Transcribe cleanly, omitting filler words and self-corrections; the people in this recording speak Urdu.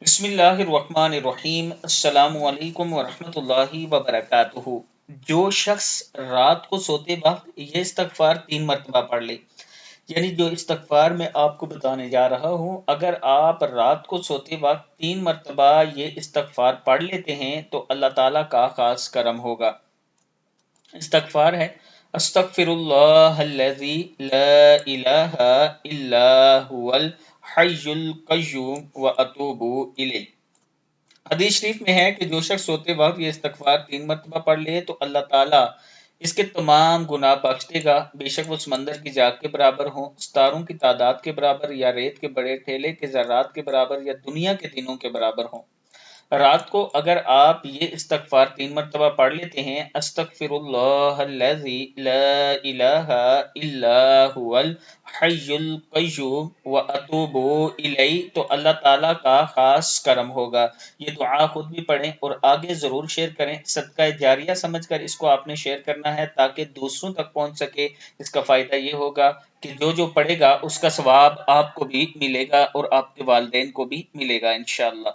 بسم اللہ الرحمن الرحیم، السلام علیکم ورحمۃ اللہ وبرکاتہ۔ جو شخص رات کو سوتے وقت یہ استغفار 3 مرتبہ پڑھ لے، یعنی جو استغفار میں آپ کو بتانے جا رہا ہوں، اگر آپ رات کو سوتے وقت 3 مرتبہ یہ استغفار پڑھ لیتے ہیں تو اللہ تعالیٰ کا خاص کرم ہوگا۔ استغفار ہے: استغفر اللہ الذی لا الہ الا هو الحی القیوم واتوب الیہ۔ حدیث شریف میں ہے کہ جو شخص سوتے وقت یہ استغفار 3 مرتبہ پڑھ لے تو اللہ تعالیٰ اس کے تمام گناہ بخش دے گا، بے شک وہ سمندر کی جاگ کے برابر ہوں، ستاروں کی تعداد کے برابر، یا ریت کے بڑے ٹھیلے کے ذرات کے برابر، یا دنیا کے دنوں کے برابر ہوں۔ رات کو اگر آپ یہ استغفار 3 مرتبہ پڑھ لیتے ہیں: استغفر اللہ الذی لا الہ الا هو الحی القیوم واتوب الیہ، تو اللہ تعالیٰ کا خاص کرم ہوگا۔ یہ دعا خود بھی پڑھیں اور آگے ضرور شیئر کریں، صدقہ جاریہ سمجھ کر اس کو آپ نے شیئر کرنا ہے تاکہ دوسروں تک پہنچ سکے۔ اس کا فائدہ یہ ہوگا کہ جو پڑھے گا اس کا ثواب آپ کو بھی ملے گا اور آپ کے والدین کو بھی ملے گا انشاءاللہ۔